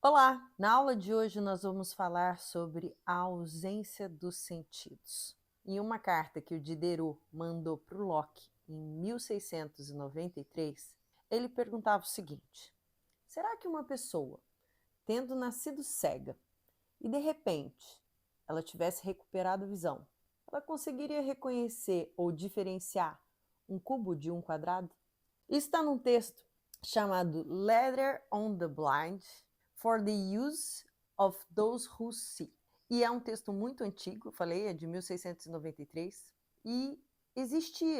Olá! Na aula de hoje nós vamos falar sobre a ausência dos sentidos. Em uma carta que o Diderot mandou para o Locke em 1693, ele perguntava o seguinte: será que uma pessoa, tendo nascido cega e de repente ela tivesse recuperado a visão, ela conseguiria reconhecer ou diferenciar um cubo de um quadrado? Isso está num texto chamado Letter on the Blind for the Use of Those Who See. E é um texto muito antigo, falei, é de 1693, e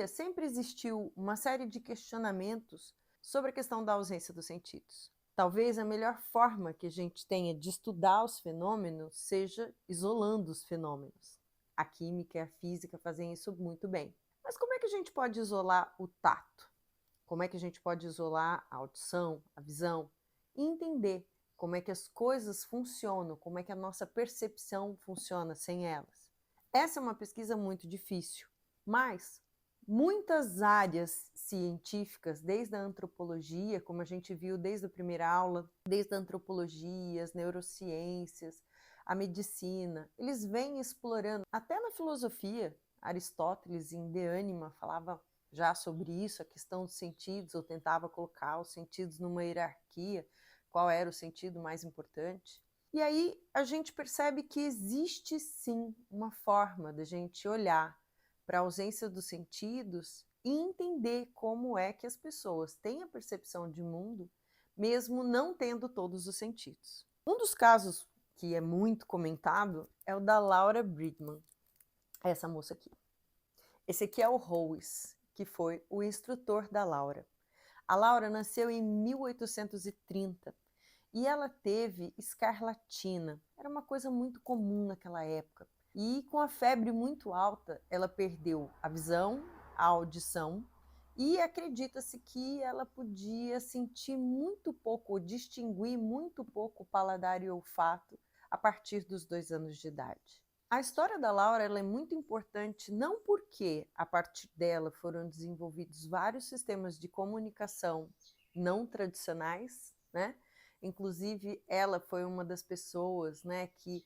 sempre existiu uma série de questionamentos sobre a questão da ausência dos sentidos. Talvez a melhor forma que a gente tenha de estudar os fenômenos seja isolando os fenômenos. A química e a física fazem isso muito bem. Mas como é que a gente pode isolar o tato? Como é que a gente pode isolar a audição, a visão e entender como é que as coisas funcionam, como é que a nossa percepção funciona sem elas? Essa é uma pesquisa muito difícil, mas muitas áreas científicas, desde a antropologia, como a gente viu desde a primeira aula, desde a antropologia, as neurociências, a medicina, eles vêm explorando, até na filosofia, Aristóteles em De Anima falava já sobre isso, a questão dos sentidos, eu tentava colocar os sentidos numa hierarquia, qual era o sentido mais importante. E aí a gente percebe que existe sim uma forma da gente olhar para a ausência dos sentidos e entender como é que as pessoas têm a percepção de mundo, mesmo não tendo todos os sentidos. Um dos casos que é muito comentado é o da Laura Bridgman, essa moça aqui. Esse aqui é o Hoes, que foi o instrutor da Laura. A Laura nasceu em 1830 e ela teve escarlatina. Era uma coisa muito comum naquela época. E com a febre muito alta, ela perdeu a visão, a audição e acredita-se que ela podia sentir muito pouco, ou distinguir muito pouco o paladar e o olfato a partir dos 2 anos de idade. A história da Laura ela é muito importante não porque a partir dela foram desenvolvidos vários sistemas de comunicação não tradicionais, né? Inclusive ela foi uma das pessoas, né, que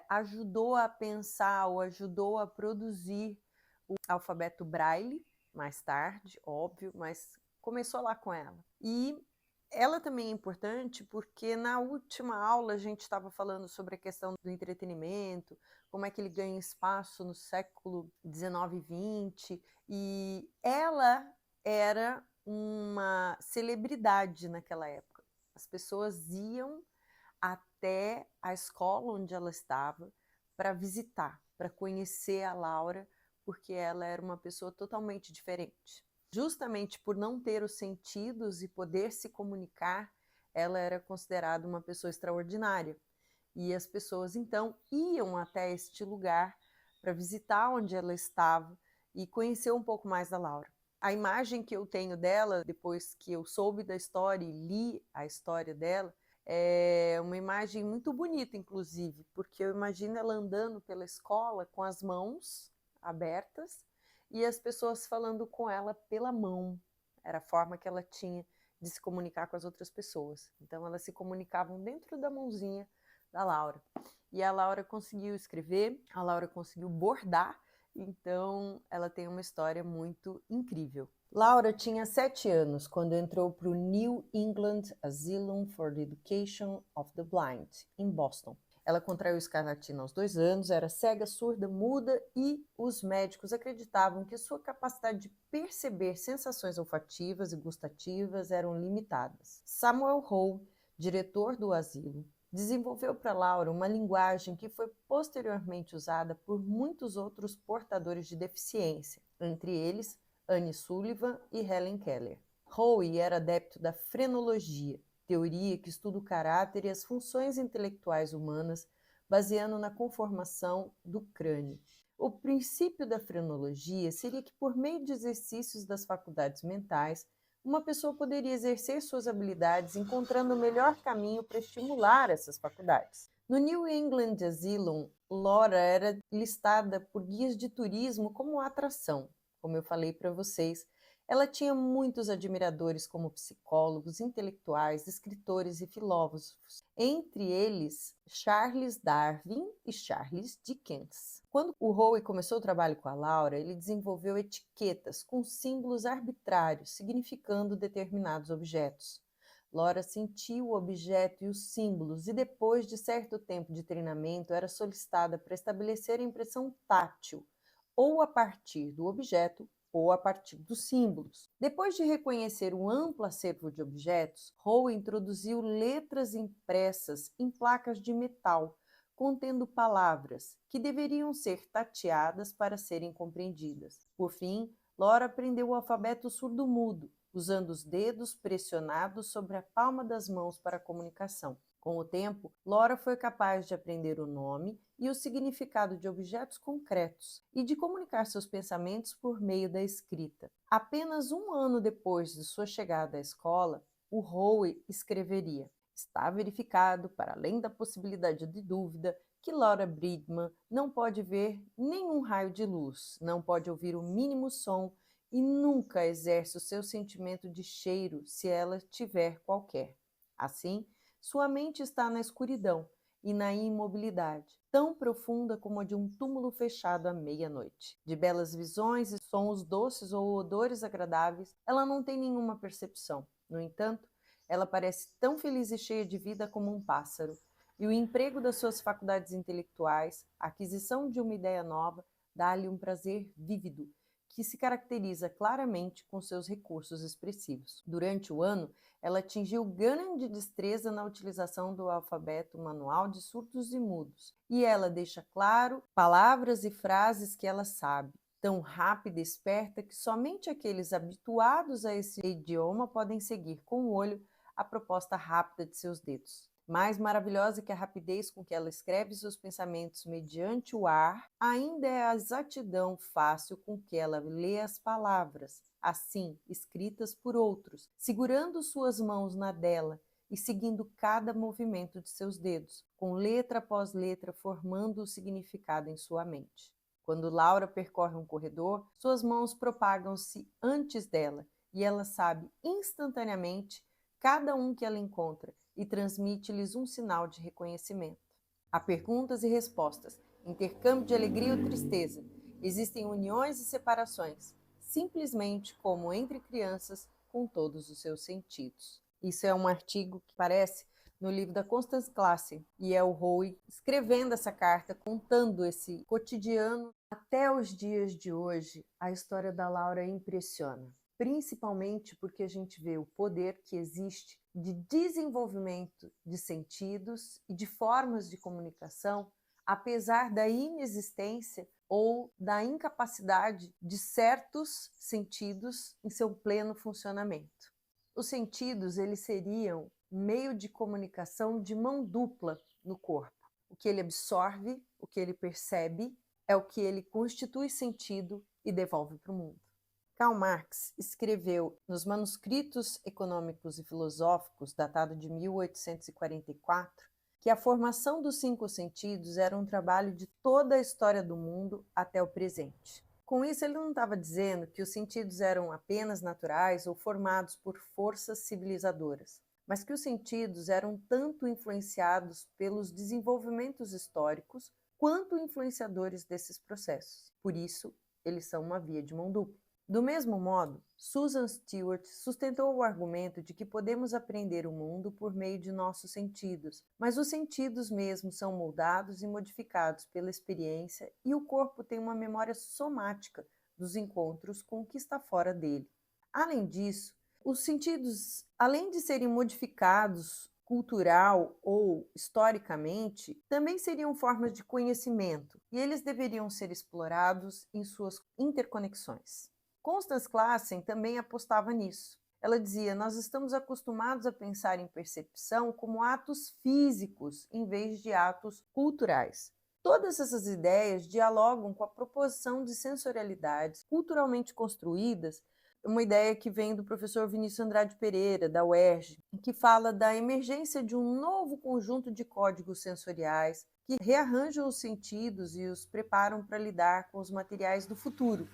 ajudou a pensar ou ajudou a produzir o alfabeto Braille, mais tarde, óbvio, mas começou lá com ela. E ela também é importante porque na última aula a gente estava falando sobre a questão do entretenimento, como é que ele ganha espaço no século XIX e XX, e ela era uma celebridade naquela época. As pessoas iam até a escola onde ela estava para visitar, para conhecer a Laura, porque ela era uma pessoa totalmente diferente. Justamente por não ter os sentidos e poder se comunicar, ela era considerada uma pessoa extraordinária. E as pessoas então iam até este lugar para visitar onde ela estava e conhecer um pouco mais da Laura. A imagem que eu tenho dela, depois que eu soube da história e li a história dela, é uma imagem muito bonita, inclusive, porque eu imagino ela andando pela escola com as mãos abertas e as pessoas falando com ela pela mão. Era a forma que ela tinha de se comunicar com as outras pessoas. Então elas se comunicavam dentro da mãozinha da Laura. E a Laura conseguiu escrever, a Laura conseguiu bordar, então ela tem uma história muito incrível. Laura tinha 7 anos quando entrou para o New England Asylum for the Education of the Blind, em Boston. Ela contraiu escarlatina aos 2 anos, era cega, surda, muda e os médicos acreditavam que sua capacidade de perceber sensações olfativas e gustativas eram limitadas. Samuel Howe, diretor do asilo, desenvolveu para Laura uma linguagem que foi posteriormente usada por muitos outros portadores de deficiência, entre eles Anne Sullivan e Helen Keller. Howe era adepto da frenologia, teoria que estuda o caráter e as funções intelectuais humanas, baseando na conformação do crânio. O princípio da frenologia seria que, por meio de exercícios das faculdades mentais, uma pessoa poderia exercer suas habilidades encontrando o melhor caminho para estimular essas faculdades. No New England Asylum, Laura era listada por guias de turismo como atração. Como eu falei para vocês, Ela tinha muitos admiradores como psicólogos, intelectuais, escritores e filósofos, entre eles Charles Darwin e Charles Dickens. Quando o Howe começou o trabalho com a Laura, ele desenvolveu etiquetas com símbolos arbitrários, significando determinados objetos. Laura sentiu o objeto e os símbolos e, depois de certo tempo de treinamento, era solicitada para estabelecer a impressão tátil, ou a partir do objeto ou a partir dos símbolos. Depois de reconhecer um amplo acervo de objetos, Howe introduziu letras impressas em placas de metal, contendo palavras que deveriam ser tateadas para serem compreendidas. Por fim, Laura aprendeu o alfabeto surdo-mudo, usando os dedos pressionados sobre a palma das mãos para a comunicação. Com o tempo, Laura foi capaz de aprender o nome e o significado de objetos concretos e de comunicar seus pensamentos por meio da escrita. Apenas um ano depois de sua chegada à escola, o Howe escreveria: "Está verificado, para além da possibilidade de dúvida, que Laura Bridgman não pode ver nenhum raio de luz, não pode ouvir o mínimo som e nunca exerce o seu sentimento de cheiro se ela tiver qualquer. Assim, sua mente está na escuridão e na imobilidade, tão profunda como a de um túmulo fechado à meia-noite. De belas visões e sons doces ou odores agradáveis, ela não tem nenhuma percepção. No entanto, ela parece tão feliz e cheia de vida como um pássaro, e o emprego das suas faculdades intelectuais, a aquisição de uma ideia nova, dá-lhe um prazer vívido, que se caracteriza claramente com seus recursos expressivos. Durante o ano, ela atingiu grande destreza na utilização do alfabeto manual de surdos e mudos, e ela deixa claro palavras e frases que ela sabe, tão rápida e esperta que somente aqueles habituados a esse idioma podem seguir com o olho a proposta rápida de seus dedos. Mais maravilhosa que a rapidez com que ela escreve seus pensamentos mediante o ar, ainda é a exatidão fácil com que ela lê as palavras, assim, escritas por outros, segurando suas mãos na dela e seguindo cada movimento de seus dedos, com letra após letra formando o significado em sua mente. Quando Laura percorre um corredor, suas mãos propagam-se antes dela e ela sabe instantaneamente cada um que ela encontra e transmite-lhes um sinal de reconhecimento. Há perguntas e respostas, intercâmbio de alegria ou tristeza. Existem uniões e separações, simplesmente como entre crianças com todos os seus sentidos. Isso é um artigo que aparece no livro da Constance Classen, e é o Howe escrevendo essa carta, contando esse cotidiano. Até os dias de hoje, a história da Laura impressiona, principalmente porque a gente vê o poder que existe de desenvolvimento de sentidos e de formas de comunicação, apesar da inexistência ou da incapacidade de certos sentidos em seu pleno funcionamento. Os sentidos, eles seriam um meio de comunicação de mão dupla no corpo. O que ele absorve, o que ele percebe, é o que ele constitui sentido e devolve para o mundo. Karl Marx escreveu nos Manuscritos Econômicos e Filosóficos, datado de 1844, que a formação dos 5 sentidos era um trabalho de toda a história do mundo até o presente. Com isso, ele não estava dizendo que os sentidos eram apenas naturais ou formados por forças civilizadoras, mas que os sentidos eram tanto influenciados pelos desenvolvimentos históricos quanto influenciadores desses processos. Por isso, eles são uma via de mão dupla. Do mesmo modo, Susan Stewart sustentou o argumento de que podemos aprender o mundo por meio de nossos sentidos, mas os sentidos mesmos são moldados e modificados pela experiência e o corpo tem uma memória somática dos encontros com o que está fora dele. Além disso, os sentidos, além de serem modificados cultural ou historicamente, também seriam formas de conhecimento e eles deveriam ser explorados em suas interconexões. Constance Classen também apostava nisso. Ela dizia: nós estamos acostumados a pensar em percepção como atos físicos em vez de atos culturais. Todas essas ideias dialogam com a proposição de sensorialidades culturalmente construídas, uma ideia que vem do professor Vinícius Andrade Pereira, da UERJ, que fala da emergência de um novo conjunto de códigos sensoriais que rearranjam os sentidos e os preparam para lidar com os materiais do futuro.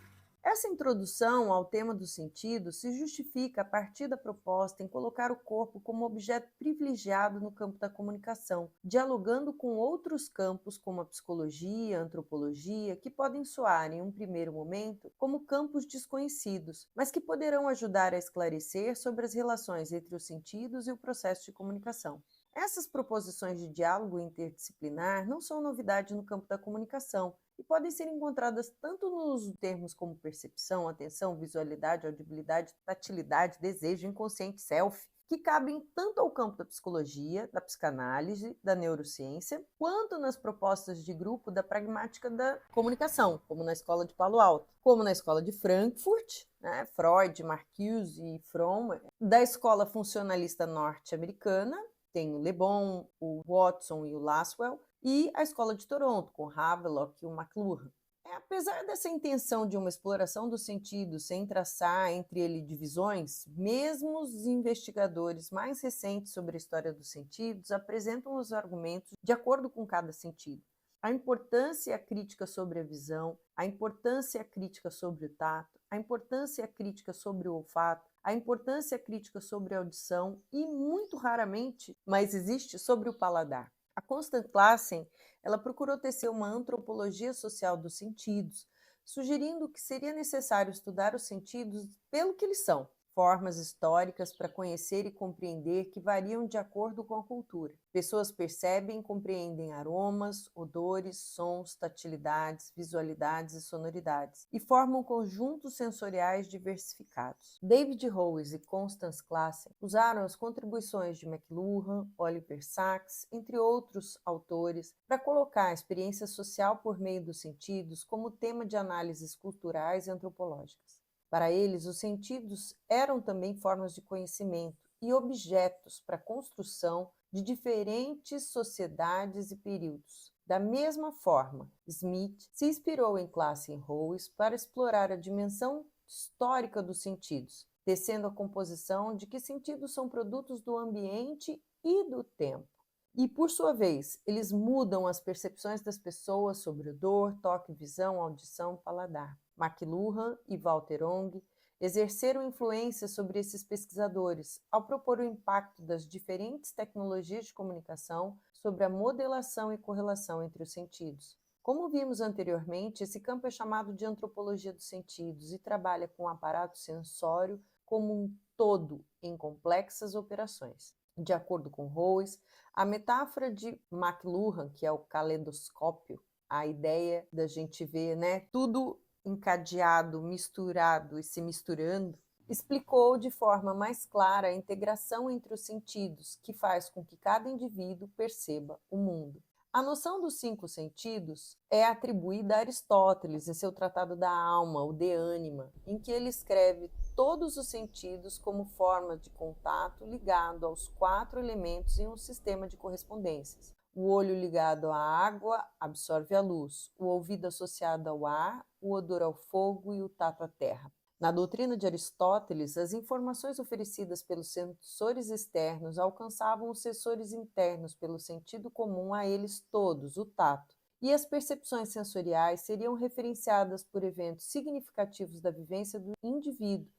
Essa introdução ao tema do sentido se justifica a partir da proposta em colocar o corpo como objeto privilegiado no campo da comunicação, dialogando com outros campos como a psicologia, a antropologia, que podem soar, em um primeiro momento, como campos desconhecidos, mas que poderão ajudar a esclarecer sobre as relações entre os sentidos e o processo de comunicação. Essas proposições de diálogo interdisciplinar não são novidade no campo da comunicação e podem ser encontradas tanto nos termos como percepção, atenção, visualidade, audibilidade, tatilidade, desejo, inconsciente, self, que cabem tanto ao campo da psicologia, da psicanálise, da neurociência, quanto nas propostas de grupo da pragmática da comunicação, como na Escola de Palo Alto, como na Escola de Frankfurt, né, Freud, Marcuse e Fromm, da Escola Funcionalista Norte-Americana, tem o Le Bon, o Watson e o Lasswell, e a Escola de Toronto, com Havelock e o McLuhan. Apesar dessa intenção de uma exploração dos sentidos sem traçar entre eles divisões, mesmo os investigadores mais recentes sobre a história dos sentidos apresentam os argumentos de acordo com cada sentido. A importância e a crítica sobre a visão, a importância e a crítica sobre o tato, a importância e a crítica sobre o olfato, a importância e a crítica sobre a audição e, muito raramente, mas existe, sobre o paladar. A Constance Classen, ela procurou tecer uma antropologia social dos sentidos, sugerindo que seria necessário estudar os sentidos pelo que eles são, formas históricas para conhecer e compreender que variam de acordo com a cultura. Pessoas percebem e compreendem aromas, odores, sons, tatilidades, visualidades e sonoridades, e formam conjuntos sensoriais diversificados. David Howes e Constance Classen usaram as contribuições de McLuhan, Oliver Sacks, entre outros autores, para colocar a experiência social por meio dos sentidos como tema de análises culturais e antropológicas. Para eles, os sentidos eram também formas de conhecimento e objetos para a construção de diferentes sociedades e períodos. Da mesma forma, Smith se inspirou em Classen e Howes para explorar a dimensão histórica dos sentidos, tecendo a composição de que sentidos são produtos do ambiente e do tempo. E, por sua vez, eles mudam as percepções das pessoas sobre odor, toque, visão, audição e paladar. McLuhan e Walter Ong exerceram influência sobre esses pesquisadores ao propor o impacto das diferentes tecnologias de comunicação sobre a modelação e correlação entre os sentidos. Como vimos anteriormente, esse campo é chamado de antropologia dos sentidos e trabalha com o aparato sensório como um todo em complexas operações. De acordo com Howes, a metáfora de McLuhan, que é o caleidoscópio, a ideia da gente ver, tudo encadeado, misturado e se misturando, explicou de forma mais clara a integração entre os sentidos, que faz com que cada indivíduo perceba o mundo. A noção dos 5 sentidos é atribuída a Aristóteles em seu Tratado da Alma, o De Anima, em que ele escreve todos os sentidos como forma de contato ligado aos 4 elementos em um sistema de correspondências. O olho ligado à água absorve a luz, o ouvido associado ao ar, o odor ao fogo e o tato à terra. Na doutrina de Aristóteles, as informações oferecidas pelos sensores externos alcançavam os sensores internos pelo sentido comum a eles todos, o tato, e as percepções sensoriais seriam referenciadas por eventos significativos da vivência do indivíduo,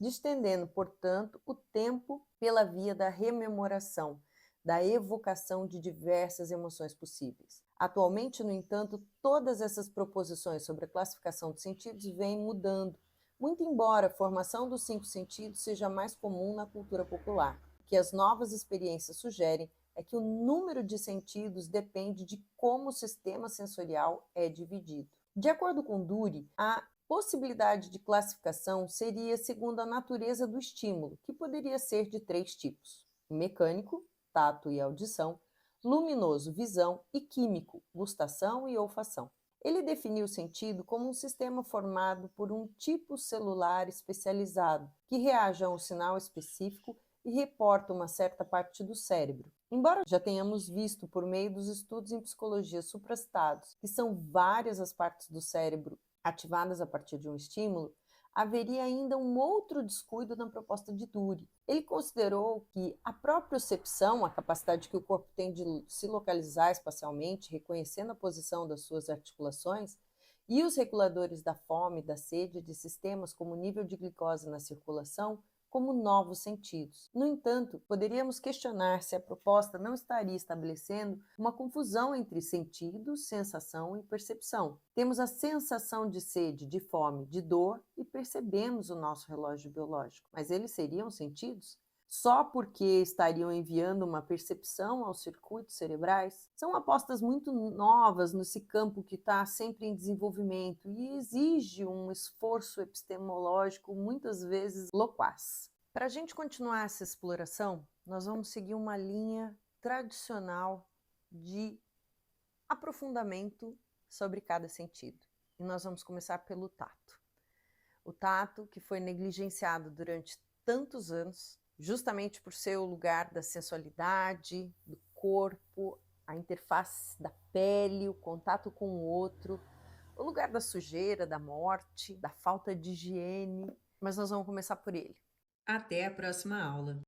distendendo, portanto, o tempo pela via da rememoração, da evocação de diversas emoções possíveis. Atualmente, no entanto, todas essas proposições sobre a classificação dos sentidos vêm mudando, muito embora a formação dos 5 sentidos seja mais comum na cultura popular. O que as novas experiências sugerem é que o número de sentidos depende de como o sistema sensorial é dividido. De acordo com Dury, a possibilidade de classificação seria segundo a natureza do estímulo, que poderia ser de 3 tipos: mecânico, tato e audição, luminoso, visão, e químico, gustação e olfação. Ele definiu o sentido como um sistema formado por um tipo celular especializado, que reage a um sinal específico e reporta uma certa parte do cérebro. Embora já tenhamos visto por meio dos estudos em psicologia suprastados que são várias as partes do cérebro ativadas a partir de um estímulo, haveria ainda um outro descuido na proposta de Dury. Ele considerou que a propriocepção, a capacidade que o corpo tem de se localizar espacialmente, reconhecendo a posição das suas articulações, E os reguladores da fome e da sede de sistemas como o nível de glicose na circulação como novos sentidos. No entanto, poderíamos questionar se a proposta não estaria estabelecendo uma confusão entre sentido, sensação e percepção. Temos a sensação de sede, de fome, de dor e percebemos o nosso relógio biológico, mas eles seriam sentidos? Só porque estariam enviando uma percepção aos circuitos cerebrais? São apostas muito novas nesse campo que está sempre em desenvolvimento e exige um esforço epistemológico muitas vezes loquaz. Para a gente continuar essa exploração, nós vamos seguir uma linha tradicional de aprofundamento sobre cada sentido. E nós vamos começar pelo tato. O tato que foi negligenciado durante tantos anos, justamente por ser o lugar da sensualidade, do corpo, a interface da pele, o contato com o outro, o lugar da sujeira, da morte, da falta de higiene. Mas nós vamos começar por ele. Até a próxima aula!